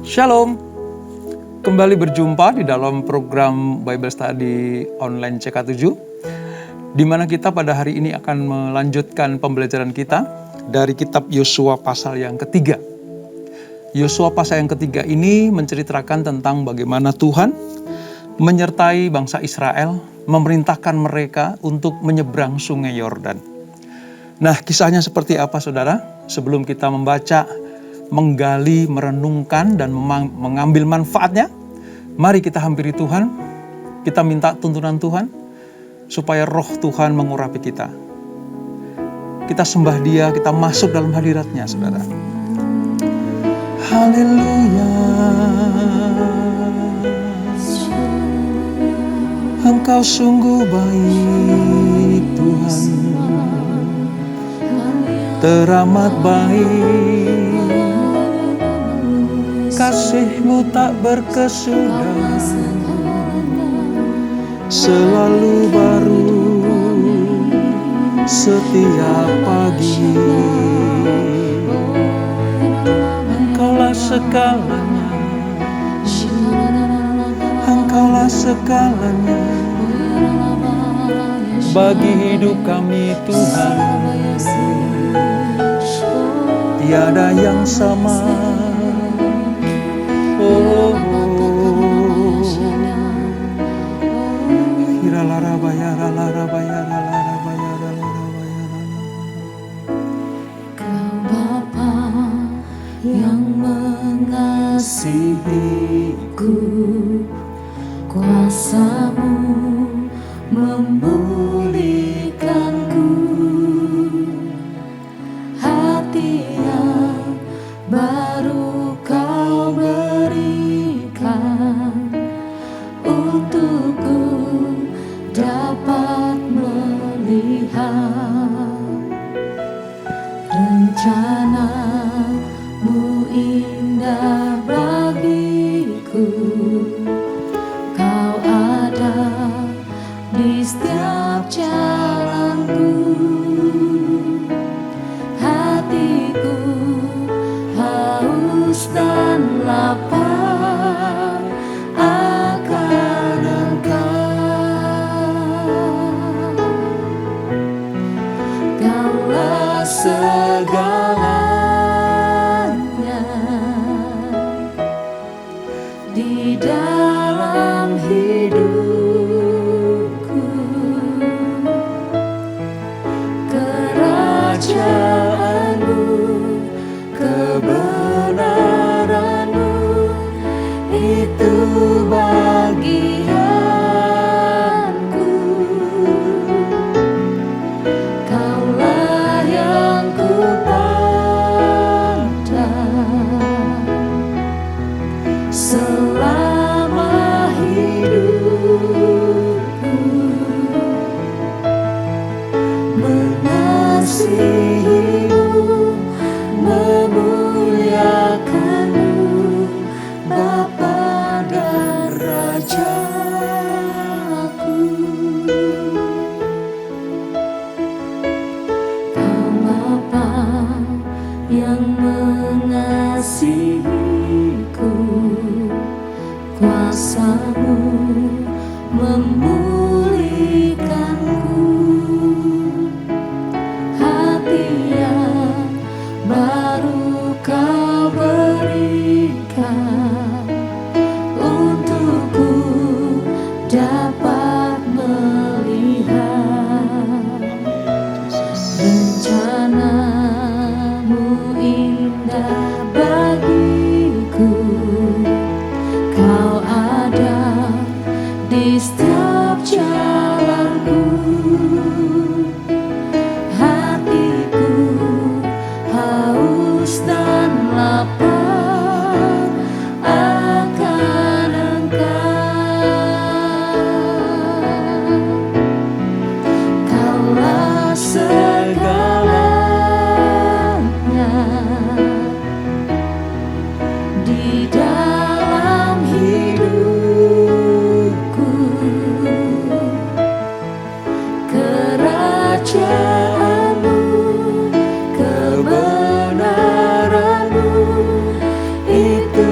Shalom, kembali berjumpa di dalam program Bible Study online CK7, di mana kita pada hari ini akan melanjutkan pembelajaran kita dari kitab Yosua pasal yang ketiga. Yosua pasal yang ketiga ini menceritakan tentang bagaimana Tuhan menyertai bangsa Israel, memerintahkan mereka untuk menyeberang sungai Yordan. Nah, kisahnya seperti apa, saudara? Sebelum kita membaca, menggali, merenungkan, dan mengambil manfaatnya, mari kita hampiri Tuhan, kita minta tuntunan Tuhan, supaya roh Tuhan mengurapi kita. Kita sembah Dia, kita masuk dalam hadirat-Nya, saudara. Haleluya, Engkau sungguh baik Tuhan, teramat baik. Kasih-Mu tak berkesudahan, selalu baru setiap pagi. Engkaulah segalanya, Engkaulah segalanya bagi hidup kami Tuhan. Tiada yang sama. Kau Bapa yang mengasihiku, kuasa-Mu memulihkanku, hati yang baru Kau berikan untukku dapat melihat rencana-Mu indah bagiku. Kau ada di setiap jalanku, hatiku haus dan lapar akan Engkau. Kaulah segalanya di dalam hidupku. Kerajaan-Mu, kebenaran-Mu, itu bagianku. Kaulah yang kupandang selama hidupku, mengasihi-Mu, memuliakan-Mu, Bapa dan Rajaku. Kau Bapa yang mengasihiku, kuasa-Mu memulihkanku, hati yang baru Kau berikan untukku dapat melihat rencana-Mu indah bagiku. Kau ada di setiap jalanku, hatiku haus dan lapar akan Engkau. Kaulah segalanya di dalam hidupku. Kerajaan-Mu, kebenaran-Mu, itu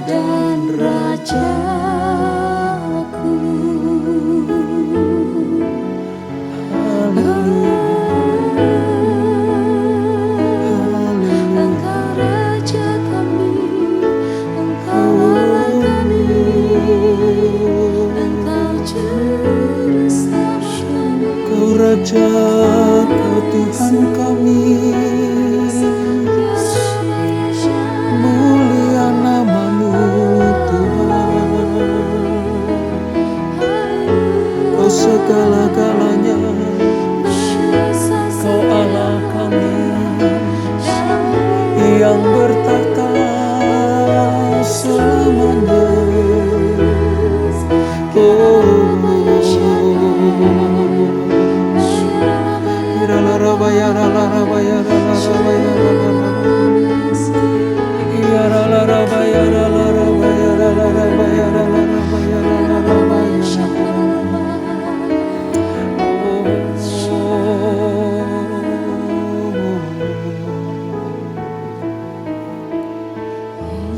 dan Rajaku. Engkau Raja kami, Engkau Allah kami, Engkau Juru Selamat. Kau Raja, Kau Tuhan kami, mulia nama-Mu Tuhan. Kau segala-galanya, Kau Allah kami yang bertata selamanya.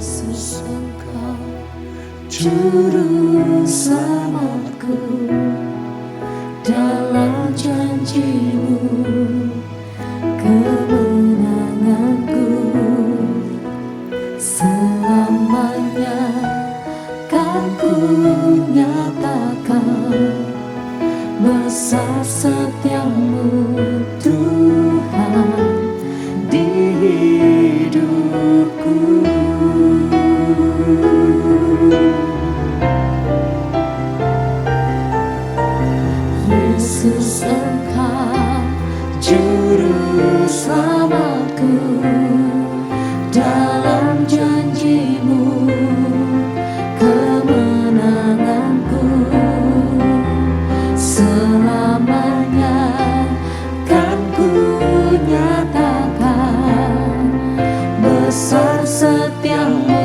Yesus, Engkau Juru Selamatku, dalam janji-Mu kemenanganku. Selamanya kan ku nyatakan besar setiamu Tuhan di hidupku. Yesus, Engkau Juru Selamatku, dalam janji-Mu kemenanganku. Selamanya kan ku nyatakan besar setiamu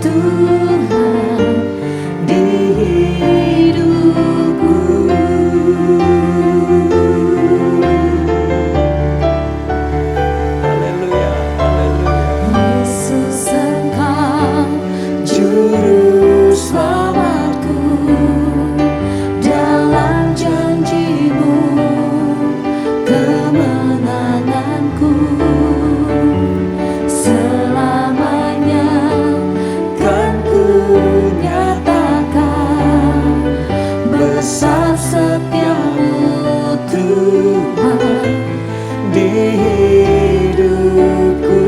Tuhan di hidupku. Haleluya, haleluya. Yesus, Engkau Juru Selamatku, dalam janji-Mu kemenanganku. Selamanya kan ku nyatakan besar setiamu Tuhan di hidupku.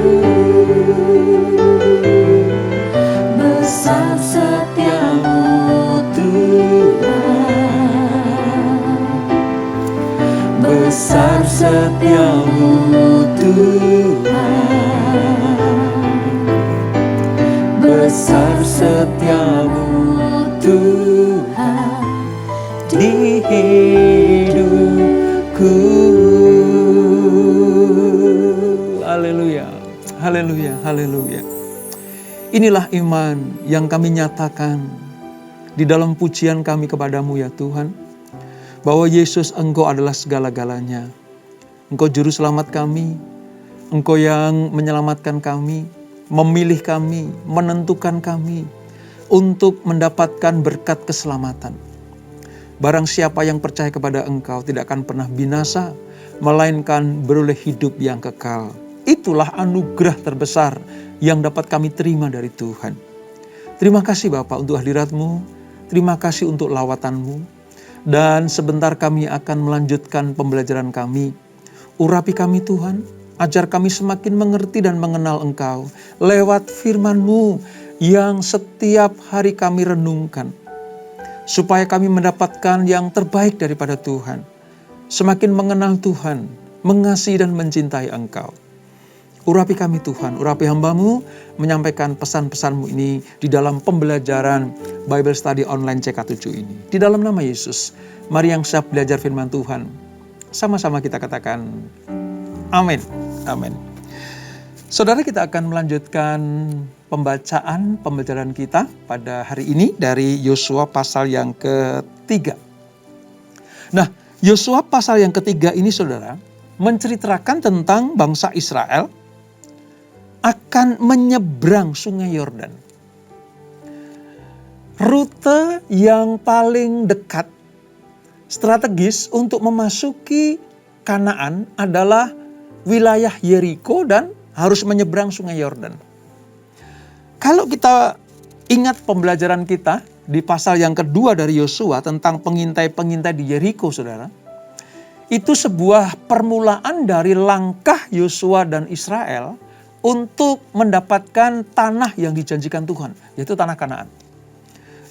Besar setiamu Tuhan, besar setiamu Tuhan, besar setiamu Tuhan di hidupku. Haleluya, haleluya, haleluya. Inilah iman yang kami nyatakan di dalam pujian kami kepadamu ya Tuhan. Bahwa Yesus, Engkau adalah segala-galanya. Engkau Juru Selamat kami. Engkau yang menyelamatkan kami, memilih kami, menentukan kami untuk mendapatkan berkat keselamatan. Barang siapa yang percaya kepada Engkau tidak akan pernah binasa, melainkan beroleh hidup yang kekal. Itulah anugerah terbesar yang dapat kami terima dari Tuhan. Terima kasih Bapa untuk hadirat-Mu, terima kasih untuk lawatan-Mu, dan sebentar kami akan melanjutkan pembelajaran kami. Urapi kami Tuhan, ajar kami semakin mengerti dan mengenal Engkau lewat firman-Mu yang setiap hari kami renungkan. Supaya kami mendapatkan yang terbaik daripada Tuhan. Semakin mengenal Tuhan, mengasihi dan mencintai Engkau. Urapi kami Tuhan, urapi hamba-Mu menyampaikan pesan-pesan-Mu ini di dalam pembelajaran Bible Study Online CK7 ini. Di dalam nama Yesus, mari yang siap belajar firman Tuhan. Sama-sama kita katakan, amin, amin. Saudara, kita akan melanjutkan pembelajaran kita pada hari ini dari Yosua pasal yang ketiga. Nah, Yosua pasal yang ketiga ini saudara, menceritakan tentang bangsa Israel akan menyeberang sungai Yordan. rute yang paling dekat, strategis untuk memasuki Kanaan adalah wilayah Yeriko dan harus menyeberang Sungai Yordan. Kalau kita ingat pembelajaran kita di pasal yang kedua dari Yosua tentang pengintai-pengintai di Yeriko, saudara. Itu sebuah permulaan dari langkah Yosua dan Israel untuk mendapatkan tanah yang dijanjikan Tuhan, yaitu tanah Kanaan.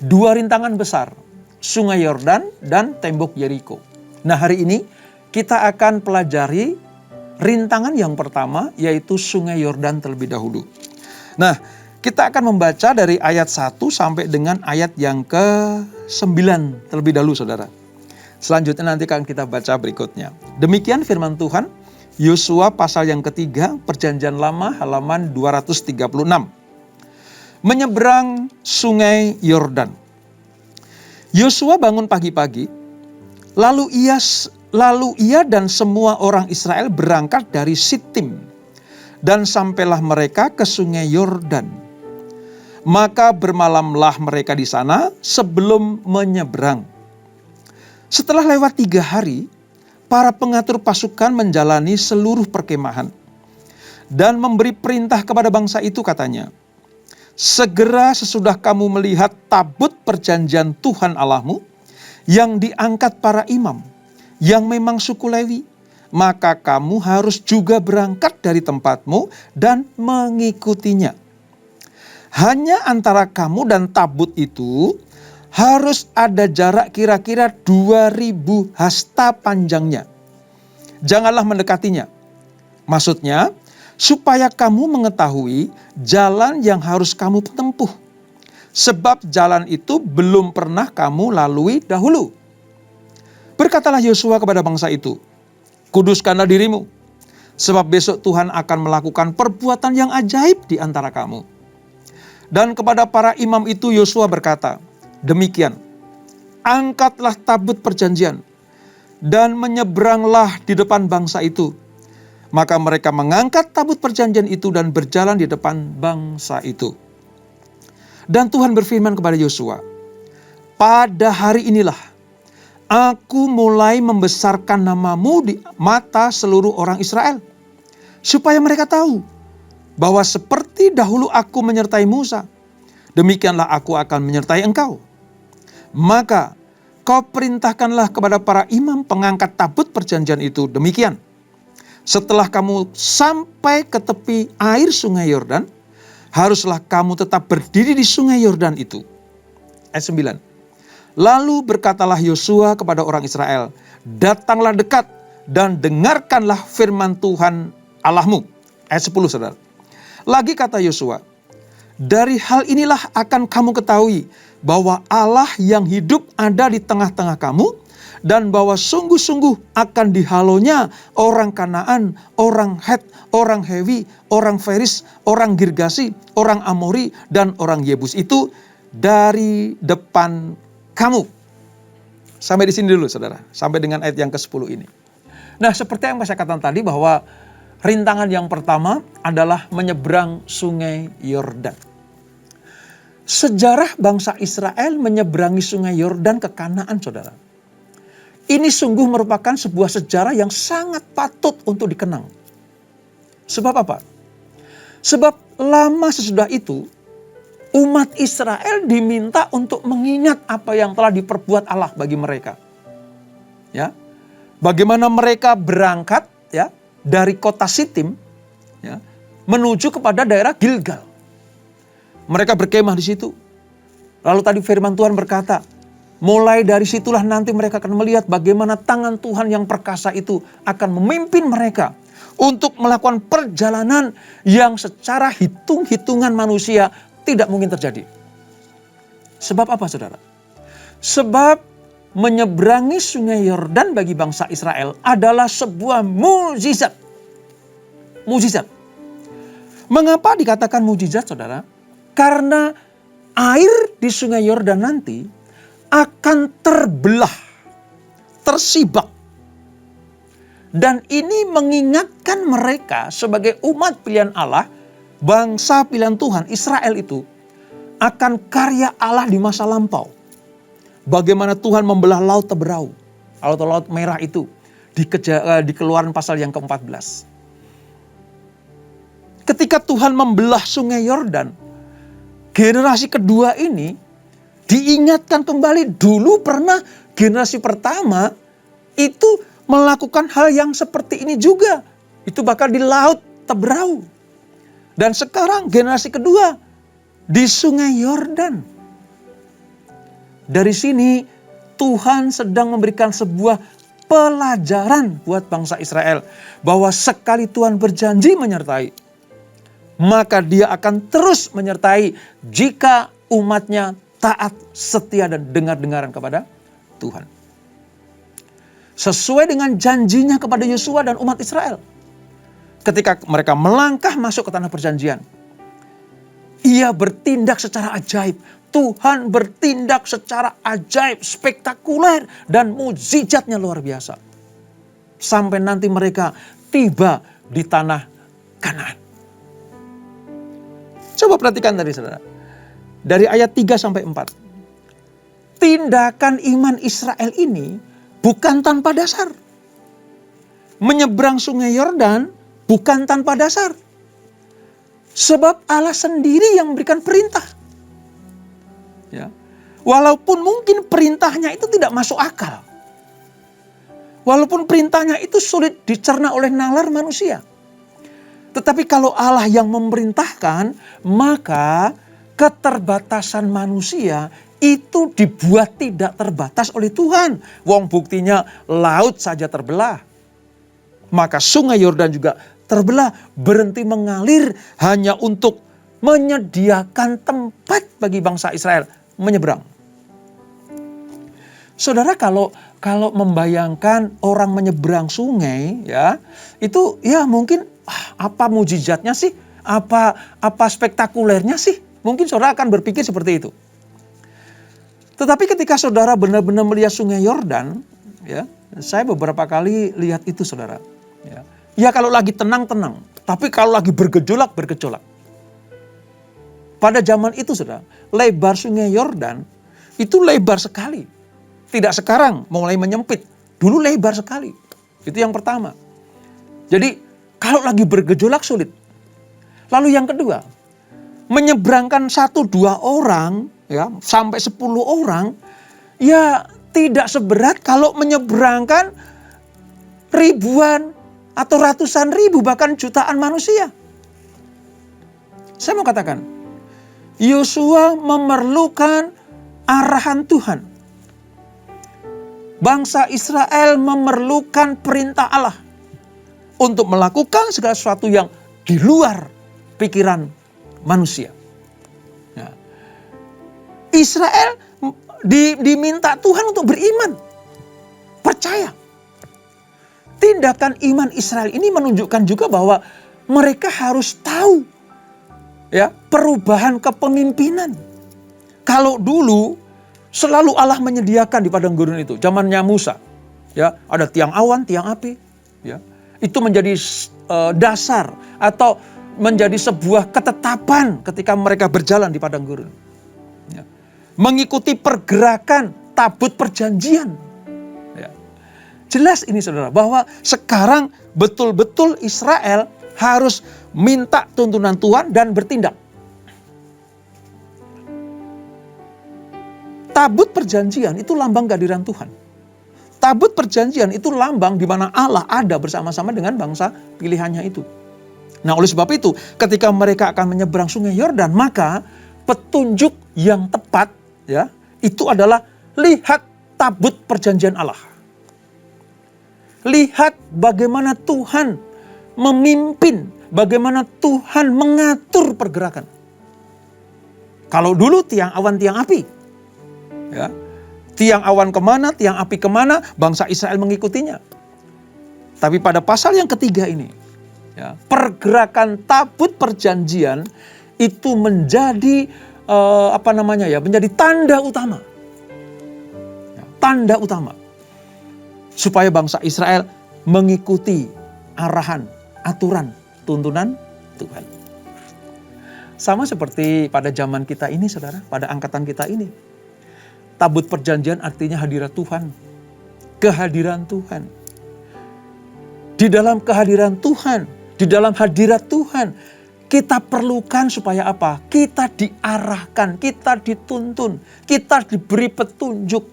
Dua rintangan besar, Sungai Yordan dan tembok Yeriko. Nah, hari ini kita akan pelajari rintangan yang pertama, yaitu Sungai Yordan terlebih dahulu. Nah, kita akan membaca dari ayat 1 sampai dengan ayat yang ke-9 terlebih dahulu, saudara. Selanjutnya nanti akan kita baca berikutnya. Demikian firman Tuhan, Yosua pasal yang ketiga, Perjanjian Lama halaman 236. Menyeberang Sungai Yordan. Yosua bangun pagi-pagi, lalu ia dan semua orang Israel berangkat dari Sitim, dan sampailah mereka ke Sungai Yordan. Maka bermalamlah mereka di sana sebelum menyeberang. Setelah lewat 3 hari, para pengatur pasukan menjalani seluruh perkemahan dan memberi perintah kepada bangsa itu, katanya, segera sesudah kamu melihat tabut perjanjian Tuhan Allahmu yang diangkat para imam, yang memang suku Lewi, maka kamu harus juga berangkat dari tempatmu dan mengikutinya. Hanya antara kamu dan tabut itu harus ada jarak kira-kira 2000 hasta panjangnya. Janganlah mendekatinya. Maksudnya, supaya kamu mengetahui jalan yang harus kamu tempuh. Sebab jalan itu belum pernah kamu lalui dahulu. Berkatalah Yosua kepada bangsa itu, kuduskanlah dirimu, sebab besok Tuhan akan melakukan perbuatan yang ajaib di antara kamu. Dan kepada para imam itu Yosua berkata, demikian, angkatlah tabut perjanjian dan menyeberanglah di depan bangsa itu. Maka mereka mengangkat tabut perjanjian itu dan berjalan di depan bangsa itu. Dan Tuhan berfirman kepada Yosua, pada hari inilah aku mulai membesarkan namamu di mata seluruh orang Israel, supaya mereka tahu bahwa seperti dahulu aku menyertai Musa, demikianlah aku akan menyertai engkau. Maka kau perintahkanlah kepada para imam pengangkat tabut perjanjian itu demikian. Setelah kamu sampai ke tepi air Sungai Yordan, haruslah kamu tetap berdiri di Sungai Yordan itu. Ayat 9. Lalu berkatalah Yosua kepada orang Israel, datanglah dekat dan dengarkanlah firman Tuhan Allahmu. Ayat 10, saudara. Lagi kata Yosua, dari hal inilah akan kamu ketahui bahwa Allah yang hidup ada di tengah-tengah kamu, dan bahwa sungguh-sungguh akan dihalonya orang Kanaan, orang Het, orang Hewi, orang Feris, orang Girgasi, orang Amori, dan orang Yebus itu dari depan kamu. Sampai di sini dulu, saudara. Sampai dengan ayat yang ke-10 ini. Nah, seperti yang saya katakan tadi bahwa rintangan yang pertama adalah menyeberang Sungai Yordan. Sejarah bangsa Israel menyeberangi Sungai Yordan ke Kanaan, saudara. Ini sungguh merupakan sebuah sejarah yang sangat patut untuk dikenang. Sebab apa? Sebab lama sesudah itu, umat Israel diminta untuk mengingat apa yang telah diperbuat Allah bagi mereka. Ya, bagaimana mereka berangkat ya dari kota Sitim ya, menuju kepada daerah Gilgal. Mereka berkemah di situ. Lalu tadi firman Tuhan berkata, mulai dari situlah nanti mereka akan melihat bagaimana tangan Tuhan yang perkasa itu akan memimpin mereka untuk melakukan perjalanan yang secara hitung-hitungan manusia tidak mungkin terjadi. Sebab apa, saudara? Sebab menyeberangi Sungai Yordan bagi bangsa Israel adalah sebuah mukjizat. Mukjizat. Mengapa dikatakan mukjizat, saudara? Karena air di Sungai Yordan nanti akan terbelah, tersibak. Dan ini mengingatkan mereka sebagai umat pilihan Allah, bangsa pilihan Tuhan, Israel itu, akan karya Allah di masa lampau. Bagaimana Tuhan membelah laut Teberau atau laut merah itu di Keluaran pasal yang ke-14. Ketika Tuhan membelah sungai Yordan, generasi kedua ini diingatkan kembali, dulu pernah generasi pertama itu melakukan hal yang seperti ini juga. Itu bakal di laut Teberau. Dan sekarang generasi kedua di sungai Yordan. Dari sini Tuhan sedang memberikan sebuah pelajaran buat bangsa Israel. Bahwa sekali Tuhan berjanji menyertai, maka Dia akan terus menyertai jika umatnya taat, setia, dan dengar-dengaran kepada Tuhan. Sesuai dengan janjinya kepada Yosua dan umat Israel. Ketika mereka melangkah masuk ke tanah perjanjian, Ia bertindak secara ajaib. Tuhan bertindak secara ajaib, spektakuler, dan mukjizatnya luar biasa. Sampai nanti mereka tiba di tanah Kanaan. Coba perhatikan tadi saudara. Dari ayat 3 sampai 4. Tindakan iman Israel ini bukan tanpa dasar. Menyeberang sungai Yordan bukan tanpa dasar. Sebab Allah sendiri yang memberikan perintah. Ya. Walaupun mungkin perintahnya itu tidak masuk akal. Walaupun perintahnya itu sulit dicerna oleh nalar manusia. Tetapi kalau Allah yang memerintahkan, maka keterbatasan manusia itu dibuat tidak terbatas oleh Tuhan. Wong buktinya laut saja terbelah. Maka sungai Yordan juga terbelah, berhenti mengalir hanya untuk menyediakan tempat bagi bangsa Israel menyeberang. Saudara, kalau membayangkan orang menyeberang sungai, ya itu ya mungkin apa mujizatnya sih? Apa spektakulernya sih? Mungkin saudara akan berpikir seperti itu. Tetapi ketika saudara benar-benar melihat sungai Yordan, ya, saya beberapa kali lihat itu saudara. Ya kalau lagi tenang-tenang, tapi kalau lagi bergejolak. Pada zaman itu saudara, lebar sungai Yordan itu lebar sekali. Tidak sekarang mulai menyempit, dulu lebar sekali. Itu yang pertama. Jadi kalau lagi bergejolak sulit. Lalu yang kedua, menyeberangkan 1-2 orang, ya sampai 10 orang, ya tidak seberat kalau menyeberangkan ribuan atau ratusan ribu bahkan jutaan manusia. Saya mau katakan, Yosua memerlukan arahan Tuhan. Bangsa Israel memerlukan perintah Allah untuk melakukan segala sesuatu yang di luar pikiran manusia. Nah, Israel diminta Tuhan untuk beriman, percaya. Tindakan iman Israel ini menunjukkan juga bahwa mereka harus tahu ya perubahan kepemimpinan. Kalau dulu selalu Allah menyediakan di padang gurun itu, zamannya Musa, ya ada tiang awan, tiang api, ya itu menjadi dasar atau menjadi sebuah ketetapan ketika mereka berjalan di padang gurun. Ya. Mengikuti pergerakan tabut perjanjian. Ya. Jelas ini saudara bahwa sekarang betul-betul Israel harus minta tuntunan Tuhan dan bertindak. Tabut perjanjian itu lambang kehadiran Tuhan. Tabut perjanjian itu lambang di mana Allah ada bersama-sama dengan bangsa pilihannya itu. Nah oleh sebab itu ketika mereka akan menyeberang sungai Yordan, maka petunjuk yang tepat ya itu adalah lihat tabut perjanjian Allah. Lihat bagaimana Tuhan memimpin, bagaimana Tuhan mengatur pergerakan. Kalau dulu tiang awan, tiang api, ya, tiang awan kemana, tiang api kemana, bangsa Israel mengikutinya. Tapi pada pasal yang ketiga ini, ya, pergerakan tabut perjanjian itu menjadi menjadi tanda utama, ya, tanda utama supaya bangsa Israel mengikuti arahan, aturan, tuntunan Tuhan. Sama seperti pada zaman kita ini, saudara, pada angkatan kita ini. Tabut perjanjian artinya hadirat Tuhan. Kehadiran Tuhan. Di dalam kehadiran Tuhan, di dalam hadirat Tuhan, kita perlukan supaya apa? Kita diarahkan, kita dituntun, kita diberi petunjuk.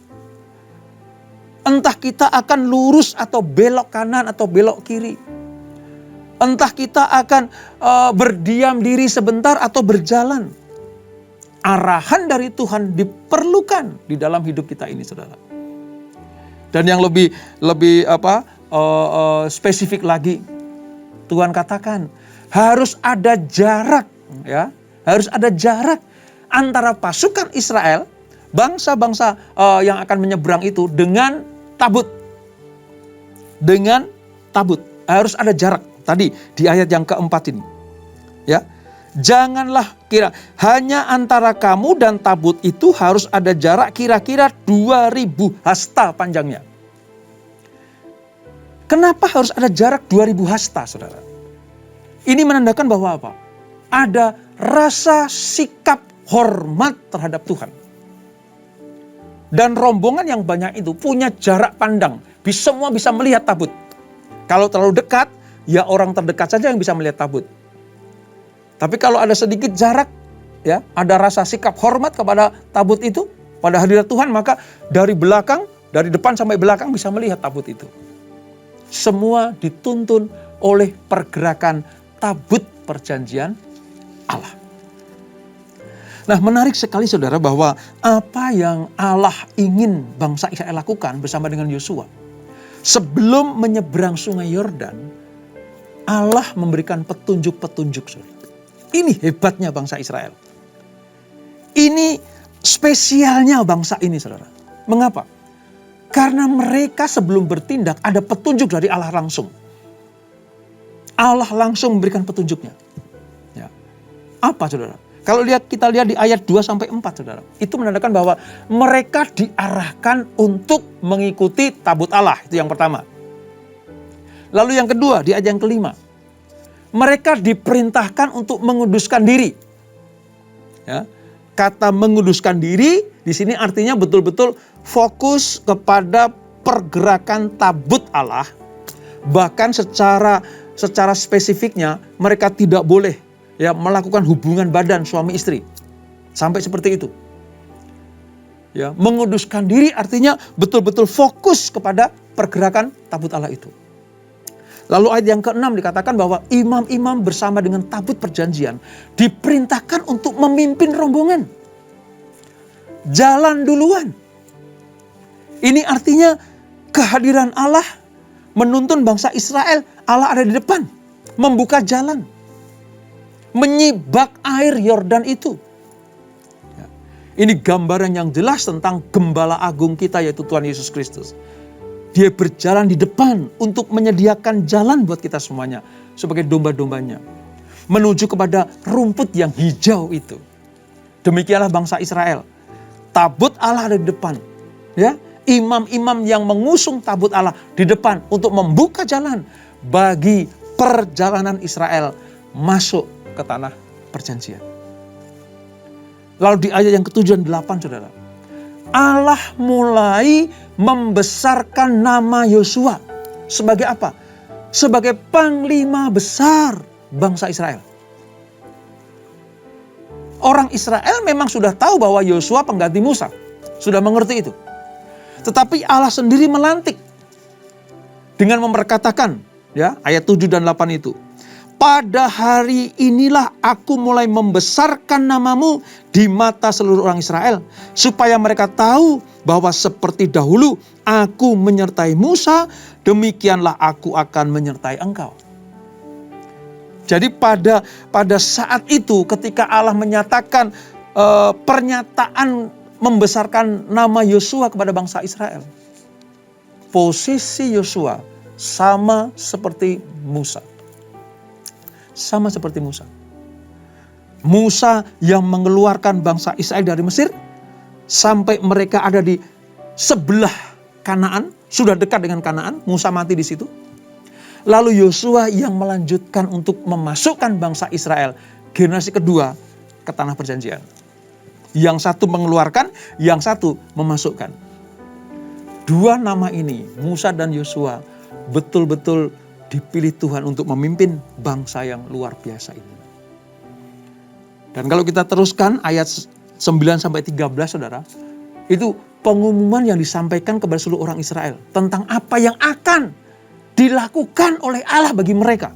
Entah kita akan lurus atau belok kanan atau belok kiri. Entah kita akan berdiam diri sebentar atau berjalan. Arahan dari Tuhan diperlukan di dalam hidup kita ini, saudara. Dan yang lebih spesifik lagi, Tuhan katakan harus ada jarak, ya, harus ada jarak antara pasukan Israel, bangsa-bangsa yang akan menyeberang itu dengan tabut, harus ada jarak. Tadi di ayat yang keempat ini, ya, janganlah kira hanya antara kamu dan tabut itu harus ada jarak kira-kira 2000 hasta panjangnya. Kenapa harus ada jarak 2000 hasta, saudara? Ini menandakan bahwa apa? Ada rasa sikap hormat terhadap Tuhan. Dan rombongan yang banyak itu punya jarak pandang. Semua bisa melihat tabut. Kalau terlalu dekat, ya orang terdekat saja yang bisa melihat tabut. Tapi kalau ada sedikit jarak, ya, ada rasa sikap hormat kepada tabut itu, pada hadirat Tuhan, maka dari belakang, dari depan sampai belakang bisa melihat tabut itu. Semua dituntun oleh pergerakan tabut perjanjian Allah. Nah, menarik sekali, saudara, bahwa apa yang Allah ingin bangsa Israel lakukan bersama dengan Yosua. Sebelum menyeberang sungai Yordan, Allah memberikan petunjuk-petunjuk, saudara. Ini hebatnya bangsa Israel. Ini spesialnya bangsa ini, saudara. Mengapa? Karena mereka sebelum bertindak ada petunjuk dari Allah langsung. Allah langsung memberikan petunjuknya. Ya. Apa, saudara? Kalau kita lihat di ayat 2-4, saudara. Itu menandakan bahwa mereka diarahkan untuk mengikuti tabut Allah. Itu yang pertama. Lalu yang kedua, di ayat yang kelima. Mereka diperintahkan untuk menguduskan diri. Ya. Kata menguduskan diri di sini artinya betul-betul fokus kepada pergerakan tabut Allah. Bahkan secara spesifiknya mereka tidak boleh, ya, melakukan hubungan badan suami istri. Sampai seperti itu. Ya, menguduskan diri artinya betul-betul fokus kepada pergerakan tabut Allah itu. Lalu ayat yang ke-6 dikatakan bahwa imam-imam bersama dengan tabut perjanjian diperintahkan untuk memimpin rombongan. Jalan duluan. Ini artinya kehadiran Allah menuntun bangsa Israel. Allah ada di depan, membuka jalan, menyibak air Yordan itu. Ya. Ini gambaran yang jelas tentang gembala agung kita, yaitu Tuhan Yesus Kristus. Dia berjalan di depan untuk menyediakan jalan buat kita semuanya sebagai domba-dombanya. Menuju kepada rumput yang hijau itu. Demikianlah bangsa Israel. Tabut Allah ada di depan. Ya, imam-imam yang mengusung tabut Allah di depan untuk membuka jalan bagi perjalanan Israel masuk ke tanah perjanjian. Lalu di ayat yang ke-7 dan 8, saudara. Allah mulai membesarkan nama Yosua. Sebagai apa? Sebagai panglima besar bangsa Israel. Orang Israel memang sudah tahu bahwa Yosua pengganti Musa. Sudah mengerti itu. Tetapi Allah sendiri melantik. Dengan memperkatakan, ya, ayat 7 dan 8 itu. Pada hari inilah aku mulai membesarkan namamu di mata seluruh orang Israel. Supaya mereka tahu bahwa seperti dahulu aku menyertai Musa, demikianlah aku akan menyertai engkau. Jadi pada saat itu ketika Allah menyatakan pernyataan membesarkan nama Yosua kepada bangsa Israel. Posisi Yosua sama seperti Musa. Sama seperti Musa. Musa yang mengeluarkan bangsa Israel dari Mesir sampai mereka ada di sebelah Kanaan, sudah dekat dengan Kanaan, Musa mati di situ. Lalu Yosua yang melanjutkan untuk memasukkan bangsa Israel generasi kedua ke tanah perjanjian. Yang satu mengeluarkan, yang satu memasukkan. Dua nama ini, Musa dan Yosua, betul-betul dipilih Tuhan untuk memimpin bangsa yang luar biasa ini. Dan kalau kita teruskan ayat 9-13 saudara, itu pengumuman yang disampaikan kepada seluruh orang Israel tentang apa yang akan dilakukan oleh Allah bagi mereka.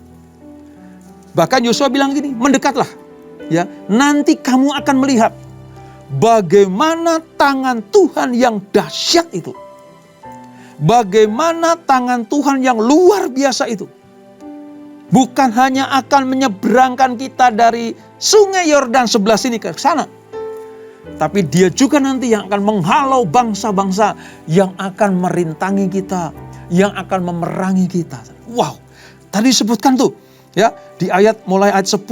Bahkan Yosua bilang gini, mendekatlah, ya, nanti kamu akan melihat bagaimana tangan Tuhan yang dahsyat itu. Bagaimana tangan Tuhan yang luar biasa itu. Bukan hanya akan menyeberangkan kita dari sungai Yordan sebelah sini ke sana. Tapi dia juga nanti yang akan menghalau bangsa-bangsa yang akan merintangi kita. Yang akan memerangi kita. Wow, tadi disebutkan tuh, ya, di ayat mulai ayat 10,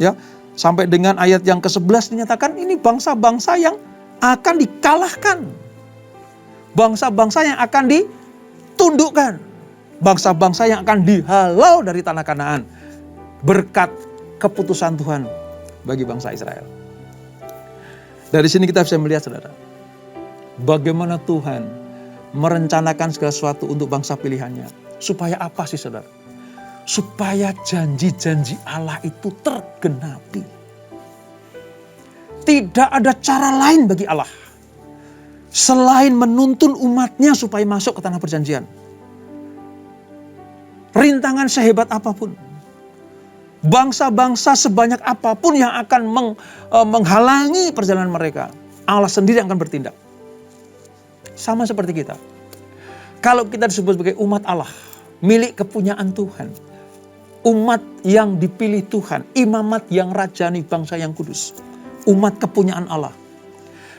ya, sampai dengan ayat yang ke-11 dinyatakan ini bangsa-bangsa yang akan dikalahkan. Bangsa-bangsa yang akan ditundukkan. Bangsa-bangsa yang akan dihalau dari tanah Kanaan. Berkat keputusan Tuhan bagi bangsa Israel. Dari sini kita bisa melihat saudara. Bagaimana Tuhan merencanakan segala sesuatu untuk bangsa pilihannya. Supaya apa sih saudara? Supaya janji-janji Allah itu tergenapi. Tidak ada cara lain bagi Allah selain menuntun umatnya supaya masuk ke tanah perjanjian. Rintangan sehebat apapun, bangsa-bangsa sebanyak apapun yang akan menghalangi perjalanan mereka, Allah sendiri akan bertindak. Sama seperti kita. Kalau kita disebut sebagai umat Allah, milik kepunyaan Tuhan, umat yang dipilih Tuhan, imamat yang rajani, bangsa yang kudus, umat kepunyaan Allah,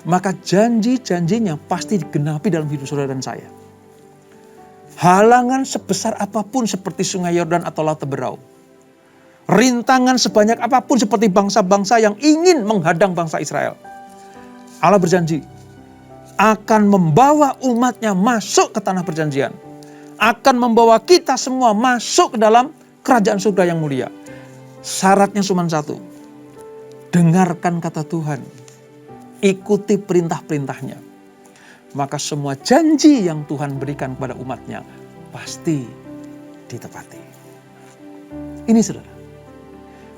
maka janji-janjinya pasti digenapi dalam hidup saudara dan saya. Halangan sebesar apapun seperti sungai Yordan atau laut Teberau, rintangan sebanyak apapun seperti bangsa-bangsa yang ingin menghadang bangsa Israel, Allah berjanji akan membawa umatnya masuk ke tanah perjanjian, akan membawa kita semua masuk ke dalam kerajaan surga yang mulia. Syaratnya cuma satu, dengarkan kata Tuhan, ikuti perintah-perintahnya. Maka semua janji yang Tuhan berikan kepada umatnya pasti ditepati. Ini saudara,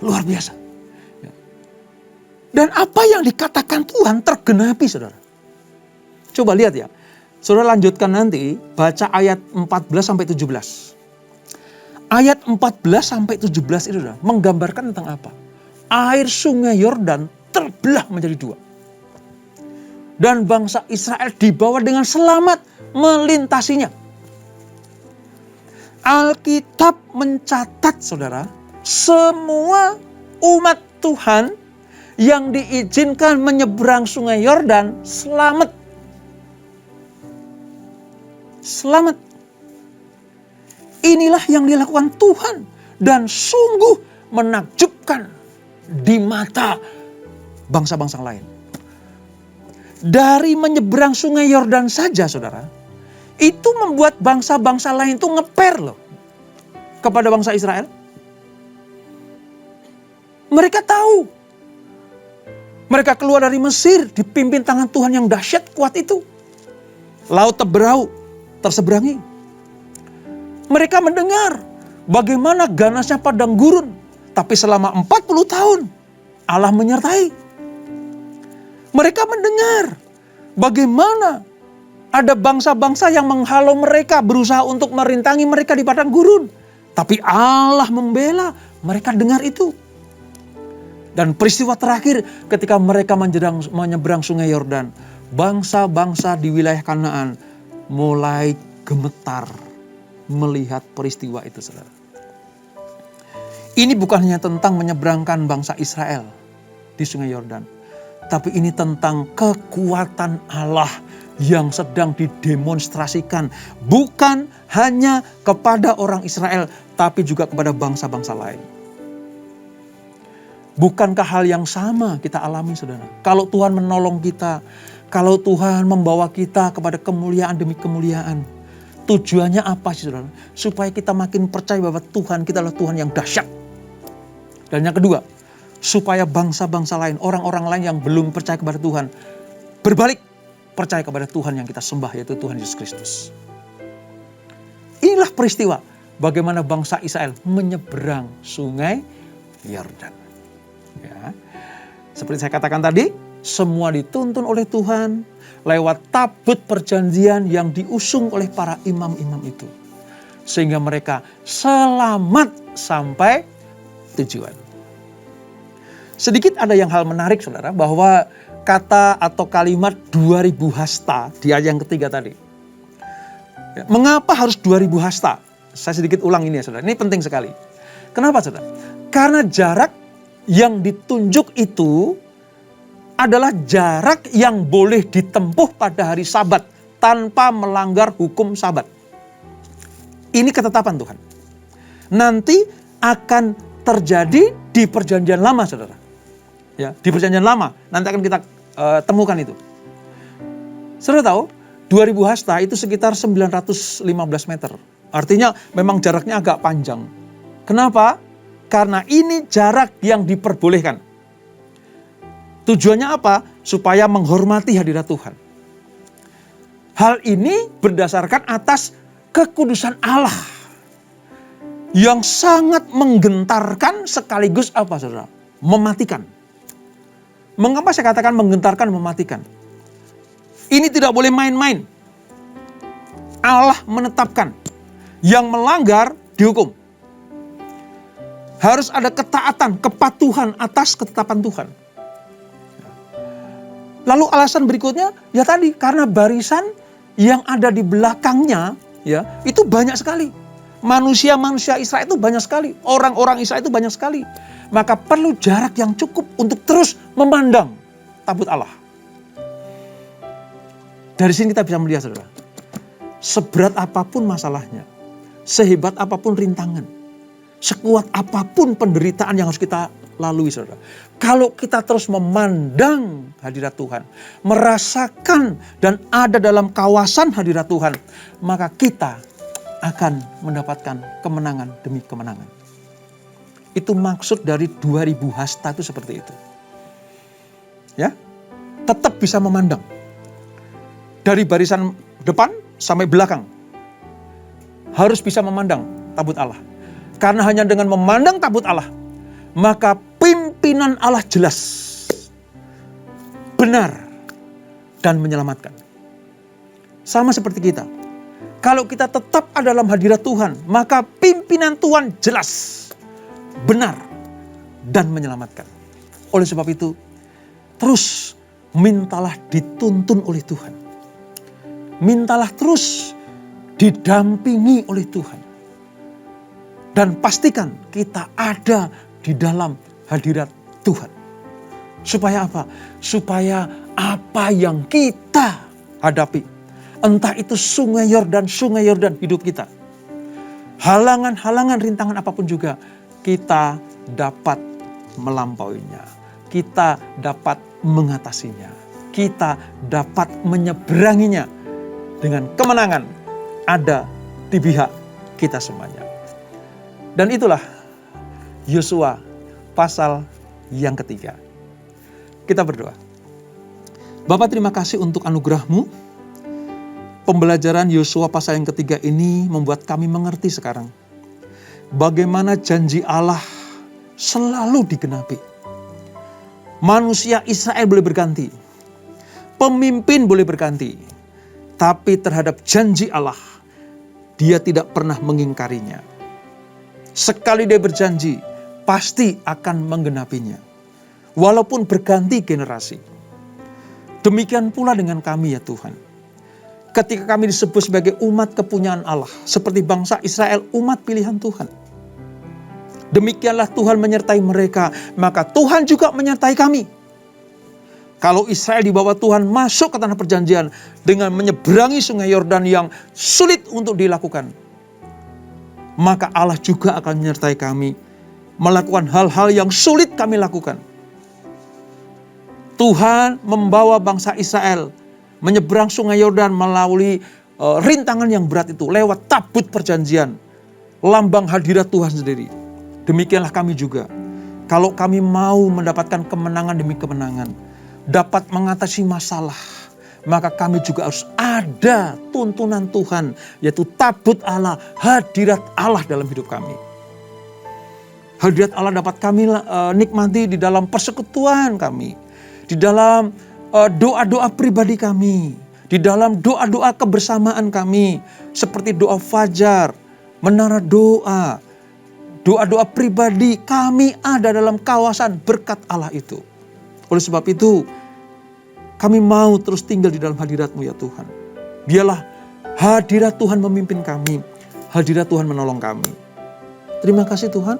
luar biasa. Dan apa yang dikatakan Tuhan tergenapi saudara. Coba lihat ya, saudara lanjutkan nanti baca ayat 14-17. Ayat 14-17 itu saudara, menggambarkan tentang apa? Air sungai Yordan terbelah menjadi dua. Dan bangsa Israel dibawa dengan selamat melintasinya. Alkitab mencatat saudara, semua umat Tuhan yang diizinkan menyeberang sungai Yordan selamat. Selamat. Inilah yang dilakukan Tuhan dan sungguh menakjubkan di mata bangsa-bangsa lain. Dari menyeberang sungai Yordan saja saudara, itu membuat bangsa-bangsa lain itu ngeper loh kepada bangsa Israel. Mereka tahu. Mereka keluar dari Mesir dipimpin tangan Tuhan yang dahsyat kuat itu. Laut Teberau terseberangi. Mereka mendengar bagaimana ganasnya padang gurun. Tapi selama 40 tahun Allah menyertai. Mereka mendengar bagaimana ada bangsa-bangsa yang menghalau mereka, berusaha untuk merintangi mereka di padang gurun. Tapi Allah membela, mereka dengar itu. Dan peristiwa terakhir ketika mereka menyeberang sungai Yordan, bangsa-bangsa di wilayah Kanaan mulai gemetar melihat peristiwa itu saudara. Ini bukan hanya tentang menyeberangkan bangsa Israel di sungai Yordan, tapi ini tentang kekuatan Allah yang sedang didemonstrasikan. Bukan hanya kepada orang Israel, tapi juga kepada bangsa-bangsa lain. Bukankah hal yang sama kita alami saudara? Kalau Tuhan menolong kita, kalau Tuhan membawa kita kepada kemuliaan demi kemuliaan. Tujuannya apa sih saudara? Supaya kita makin percaya bahwa Tuhan kita adalah Tuhan yang dahsyat. Dan yang kedua, supaya bangsa-bangsa lain, orang-orang lain yang belum percaya kepada Tuhan, berbalik percaya kepada Tuhan yang kita sembah, yaitu Tuhan Yesus Kristus. Inilah peristiwa bagaimana bangsa Israel menyeberang sungai Yordan. Ya. Seperti saya katakan tadi, semua dituntun oleh Tuhan lewat tabut perjanjian yang diusung oleh para imam-imam itu. Sehingga mereka selamat sampai tujuan. Sedikit ada yang hal menarik saudara, bahwa kata atau kalimat 2000 hasta di ayat yang ketiga tadi. Mengapa harus 2000 hasta? Saya sedikit ulang ini ya saudara, ini penting sekali. Kenapa saudara? Karena jarak yang ditunjuk itu adalah jarak yang boleh ditempuh pada hari Sabat tanpa melanggar hukum Sabat. Ini ketetapan Tuhan. Nanti akan terjadi di perjanjian lama saudara. Ya, di perjanjian lama nanti akan kita temukan itu. Saudara tahu 2000 hasta itu sekitar 915 meter. Artinya memang jaraknya agak panjang. Kenapa? Karena ini jarak yang diperbolehkan. Tujuannya apa? Supaya menghormati hadirat Tuhan. Hal ini berdasarkan atas kekudusan Allah yang sangat menggentarkan sekaligus apa saudara? Mematikan. Mengapa saya katakan menggentarkan, mematikan? Ini tidak boleh main-main. Allah menetapkan. Yang melanggar dihukum. Harus ada ketaatan, kepatuhan atas ketetapan Tuhan. Lalu alasan berikutnya, ya tadi, karena barisan yang ada di belakangnya, ya itu banyak sekali. Manusia-manusia Israel itu banyak sekali. Orang-orang Israel itu banyak sekali. Maka perlu jarak yang cukup untuk terus memandang tabut Allah. Dari sini kita bisa melihat saudara. Seberat apapun masalahnya. Sehebat apapun rintangan. Sekuat apapun penderitaan yang harus kita lalui saudara. Kalau kita terus memandang hadirat Tuhan. Merasakan dan ada dalam kawasan hadirat Tuhan. Maka kita akan mendapatkan kemenangan demi kemenangan. Itu maksud dari 2000 hasta itu seperti itu. Ya, tetap bisa memandang. Dari barisan depan sampai belakang. Harus bisa memandang tabut Allah. Karena hanya dengan memandang tabut Allah, maka pimpinan Allah jelas, benar, dan menyelamatkan. Sama seperti kita. Kalau kita tetap ada dalam hadirat Tuhan, maka pimpinan Tuhan jelas, benar, dan menyelamatkan. Oleh sebab itu, terus mintalah dituntun oleh Tuhan. Mintalah terus didampingi oleh Tuhan. Dan pastikan kita ada di dalam hadirat Tuhan. Supaya apa? Supaya apa yang kita hadapi, entah itu sungai Yordan hidup kita. Halangan-halangan, rintangan apapun juga, kita dapat melampauinya. Kita dapat mengatasinya. Kita dapat menyeberanginya dengan kemenangan ada di pihak kita semuanya. Dan itulah Yosua pasal yang ketiga. Kita berdoa. Bapa, terima kasih untuk anugerah-Mu. Pembelajaran Yosua pasal yang ketiga ini membuat kami mengerti sekarang bagaimana janji Allah selalu digenapi. Manusia Israel boleh berganti, pemimpin boleh berganti, tapi terhadap janji Allah, Dia tidak pernah mengingkarinya. Sekali Dia berjanji, pasti akan menggenapinya. Walaupun berganti generasi. Demikian pula dengan kami ya Tuhan. Ketika kami disebut sebagai umat kepunyaan Allah, seperti bangsa Israel, umat pilihan Tuhan. Demikianlah Tuhan menyertai mereka, maka Tuhan juga menyertai kami. Kalau Israel dibawa Tuhan masuk ke tanah perjanjian dengan menyeberangi sungai Yordan yang sulit untuk dilakukan, maka Allah juga akan menyertai kami melakukan hal-hal yang sulit kami lakukan. Tuhan membawa bangsa Israel menyeberang sungai Yordan melalui rintangan yang berat itu lewat tabut perjanjian, lambang hadirat Tuhan sendiri. Demikianlah kami juga. Kalau kami mau mendapatkan kemenangan demi kemenangan, dapat mengatasi masalah, maka kami juga harus ada tuntunan Tuhan, yaitu tabut Allah, hadirat Allah dalam hidup kami. Hadirat Allah dapat kami nikmati di dalam persekutuan kami, di dalam doa-doa pribadi kami, di dalam doa-doa kebersamaan kami, seperti doa fajar, menara doa, doa-doa pribadi, kami ada dalam kawasan berkat Allah itu. Oleh sebab itu, kami mau terus tinggal di dalam hadirat-Mu ya Tuhan. Biarlah hadirat Tuhan memimpin kami, hadirat Tuhan menolong kami. Terima kasih Tuhan,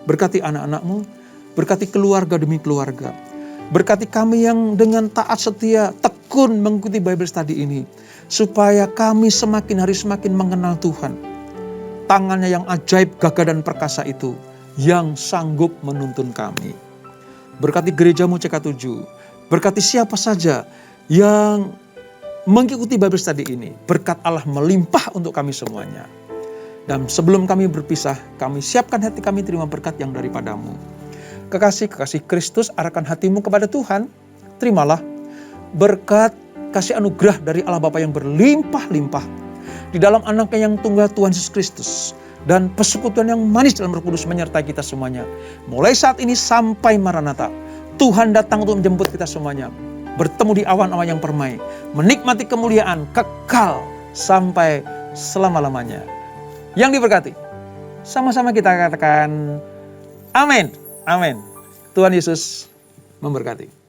berkati anak-anak-Mu, berkati keluarga demi keluarga. Berkati kami yang dengan taat setia, tekun mengikuti Bible Study ini. Supaya kami semakin hari semakin mengenal Tuhan. Tangannya yang ajaib, gagah dan perkasa itu yang sanggup menuntun kami. Berkati gereja-Mu CK7. Berkati siapa saja yang mengikuti Bible Study ini. Berkat Allah melimpah untuk kami semuanya. Dan sebelum kami berpisah, kami siapkan hati kami terima berkat yang daripada-Mu. Kekasih Kristus, arahkan hatimu kepada Tuhan. Terimalah berkat kasih anugerah dari Allah Bapa yang berlimpah-limpah di dalam anaknya yang tunggal Tuhan Yesus Kristus. Dan persekutuan yang manis dalam Roh Kudus menyertai kita semuanya. Mulai saat ini sampai Maranatha. Tuhan datang untuk menjemput kita semuanya. Bertemu di awan-awan yang permai. Menikmati kemuliaan kekal sampai selama-lamanya. Yang diberkati. Sama-sama kita katakan amin. Amin. Tuhan Yesus memberkati.